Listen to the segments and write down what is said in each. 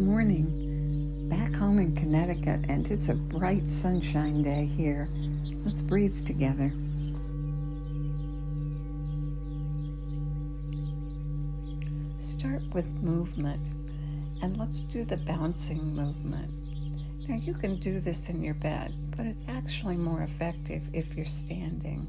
morning. Back home in Connecticut, and it's a bright sunshine day here. Let's breathe together. Start with movement, and let's do the bouncing movement. Now you can do this in your bed, but it's actually more effective if you're standing.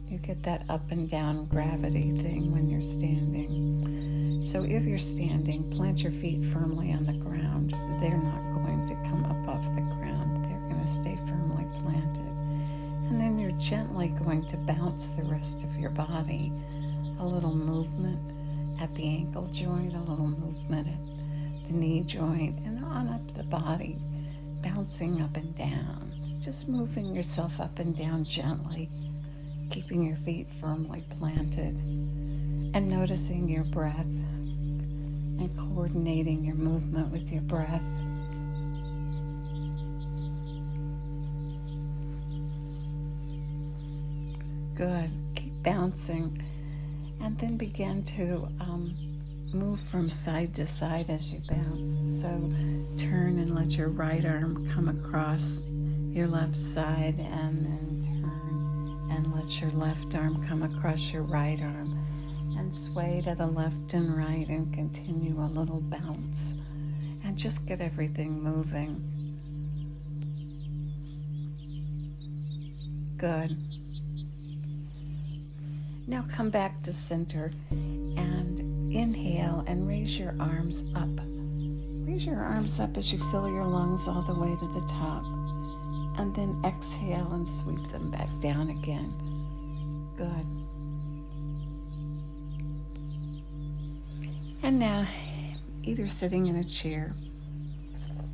You get that up and down gravity thing when you're standing. So if you're standing, plant your feet firmly on the ground. They're not going to come up off the ground. They're going to stay firmly planted. And then you're gently going to bounce the rest of your body. A little movement at the ankle joint, a little movement at the knee joint, and on up the body, bouncing up and down. Just moving yourself up and down gently, keeping your feet firmly planted, and noticing your breath and coordinating your movement with your breath. Good. Keep bouncing, and then begin to move from side to side as you bounce. So turn and let your right arm come across your left side, and then turn and let your left arm come across your right arm, and sway to the left and right, and continue a little bounce, and just get everything moving. Good. Now come back to center and inhale and raise your arms up. Raise your arms up as you fill your lungs all the way to the top. And then exhale and sweep them back down again. Good. And now, either sitting in a chair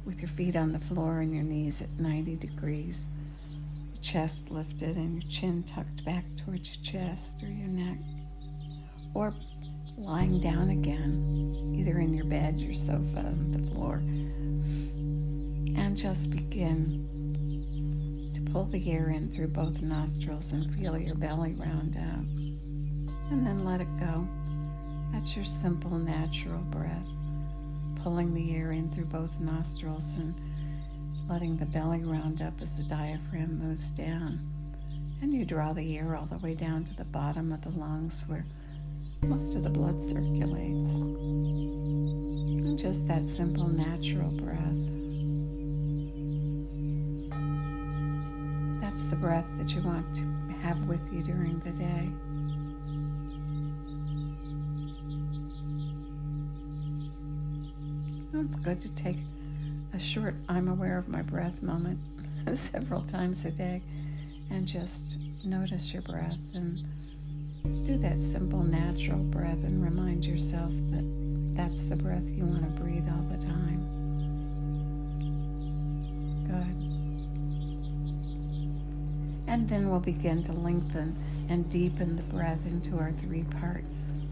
with your feet on the floor and your knees at 90 degrees, your chest lifted and your chin tucked back towards your chest or your neck, or lying down again, either in your bed, your sofa, on the floor, and just begin to pull the air in through both nostrils and feel your belly round out, and then let it go. That's your simple, natural breath, pulling the air in through both nostrils and letting the belly round up as the diaphragm moves down. And you draw the air all the way down to the bottom of the lungs where most of the blood circulates. And just that simple, natural breath. That's the breath that you want to have with you during the day. It's good to take a short I'm aware of my breath moment several times a day and just notice your breath and do that simple, natural breath and remind yourself that that's the breath you want to breathe all the time. Good. And then we'll begin to lengthen and deepen the breath into our 3-part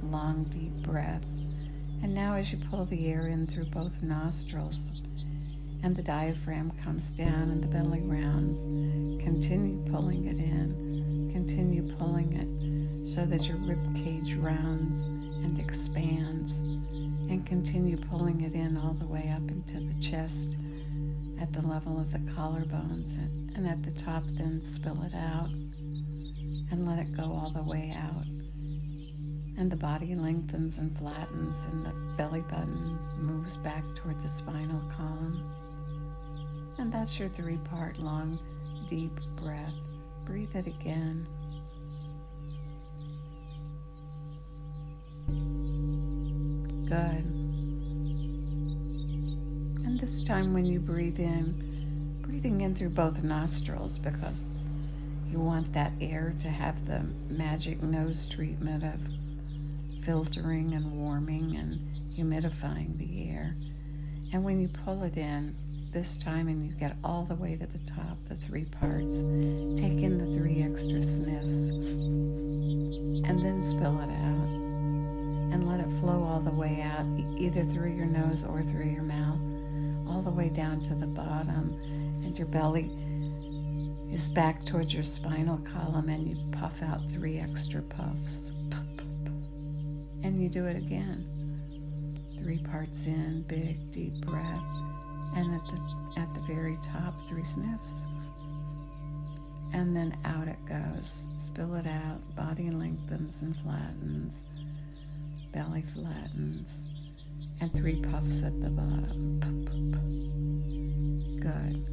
long, deep breath. And now as you pull the air in through both nostrils and the diaphragm comes down and the belly rounds, continue pulling it in, continue pulling it so that your rib cage rounds and expands, and continue pulling it in all the way up into the chest at the level of the collarbones, and at the top then spill it out and let it go all the way out. And the body lengthens and flattens, and the belly button moves back toward the spinal column. And that's your 3-part long, deep breath. Breathe it again. Good. And this time when you breathe in, breathing in through both nostrils, because you want that air to have the magic nose treatment of filtering and warming and humidifying the air. And when you pull it in this time and you get all the way to the top, the 3 parts, take in the 3 extra sniffs and then spill it out and let it flow all the way out, either through your nose or through your mouth, all the way down to the bottom, and your belly is back towards your spinal column, and you puff out 3 extra puffs. And you do it again. 3 parts in, big, deep breath. And at the very top, 3 sniffs. And then out it goes. Spill it out. Body lengthens and flattens. Belly flattens. And 3 puffs at the bottom. Good.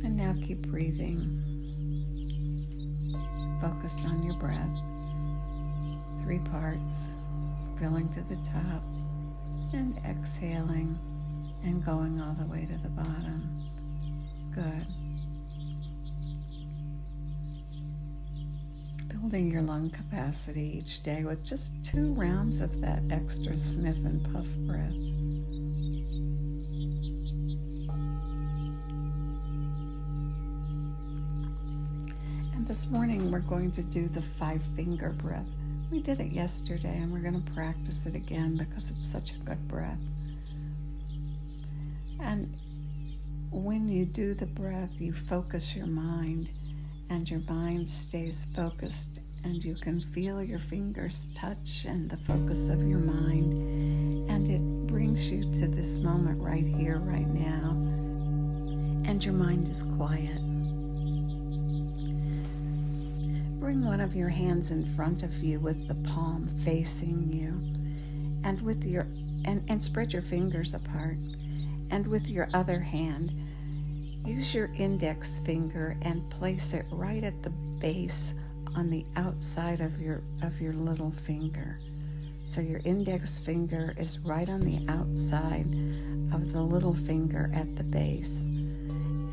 And now keep breathing. Focused on your breath. 3 parts. Filling to the top. And exhaling. And going all the way to the bottom. Good. Building your lung capacity each day with just 2 rounds of that extra sniff and puff breath. And this morning we're going to do the 5-finger breath. We did it yesterday and we're going to practice it again because it's such a good breath. And when you do the breath, you focus your mind, and your mind stays focused, and you can feel your fingers touch and the focus of your mind, and it brings you to this moment right here, right now, and your mind is quiet. Bring one of your hands in front of you with the palm facing you, and with your and spread your fingers apart, and with your other hand, use your index finger and place it right at the base on the outside of your little finger. So your index finger is right on the outside of the little finger at the base.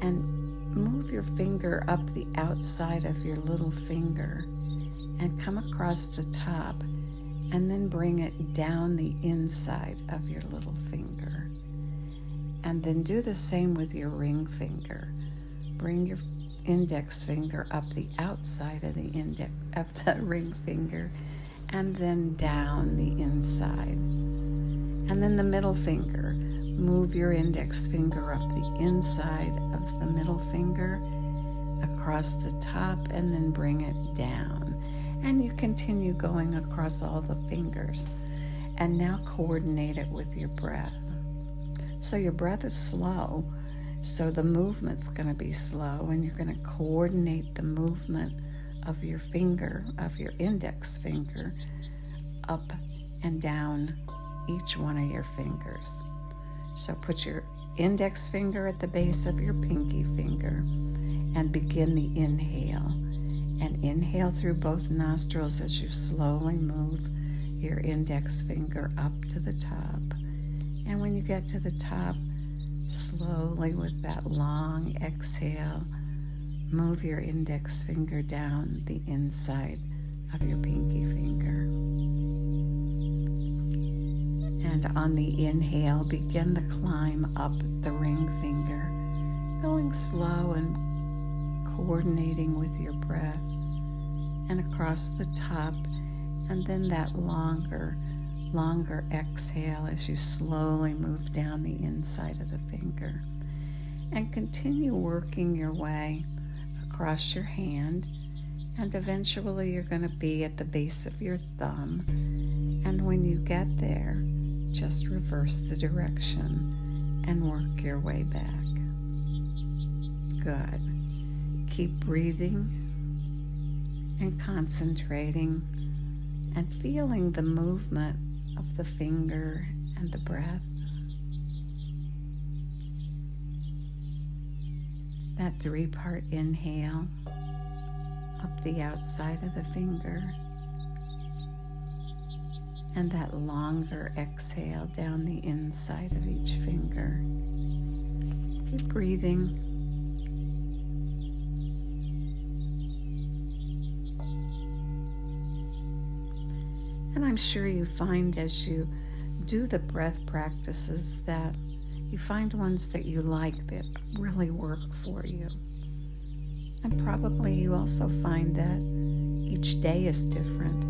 And move your finger up the outside of your little finger and come across the top, and then bring it down the inside of your little finger. And then do the same with your ring finger. Bring your index finger up the outside of the ring finger, and then down the inside. And then the middle finger. Move your index finger up the inside of the middle finger, across the top, and then bring it down. And you continue going across all the fingers. And now coordinate it with your breath. So your breath is slow, so the movement's going to be slow, and you're going to coordinate the movement of your finger, of your index finger, up and down each one of your fingers. So put your index finger at the base of your pinky finger and begin the inhale. And inhale through both nostrils as you slowly move your index finger up to the top. And when you get to the top, slowly with that long exhale, move your index finger down the inside of your pinky finger. And on the inhale, begin the climb up the ring finger, going slow and coordinating with your breath, and across the top, and then that longer exhale as you slowly move down the inside of the finger. And continue working your way across your hand, and eventually you're going to be at the base of your thumb. And when you get there, just reverse the direction and work your way back. Good. Keep breathing and concentrating and feeling the movement of the finger and the breath. That 3-part inhale up the outside of the finger, and that longer exhale down the inside of each finger. Keep breathing. And I'm sure you find as you do the breath practices that you find ones that you like that really work for you. And probably you also find that each day is different.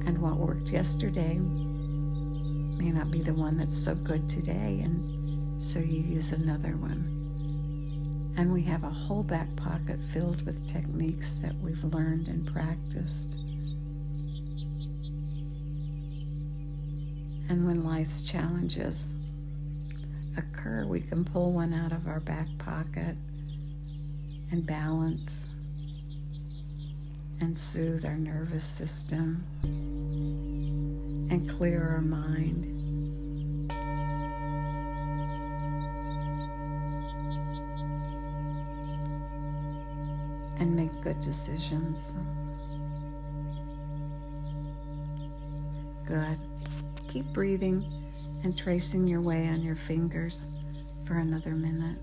And what worked yesterday may not be the one that's so good today, and so you use another one. And we have a whole back pocket filled with techniques that we've learned and practiced. And when life's challenges occur, we can pull one out of our back pocket and balance and soothe our nervous system and clear our mind. And make good decisions. Good. Keep breathing and tracing your way on your fingers for another minute.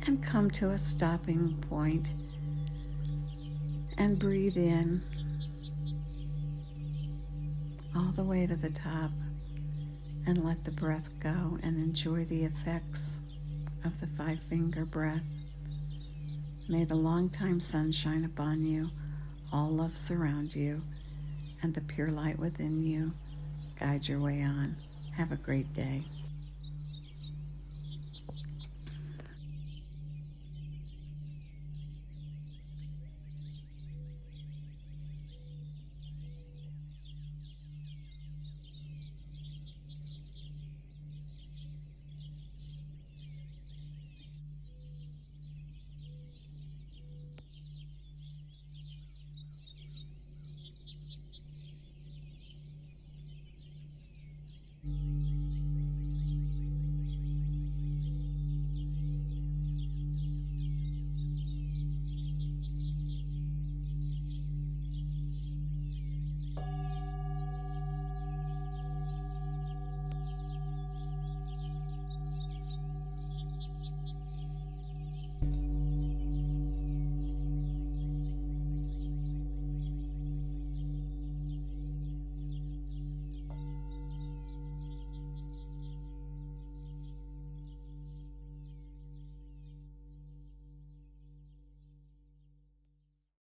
And come to a stopping point and breathe in all the way to the top and let the breath go and enjoy the effects of the 5-finger breath. May the long-time sun shine upon you, all love surround you, and the pure light within you guide your way on. Have a great day.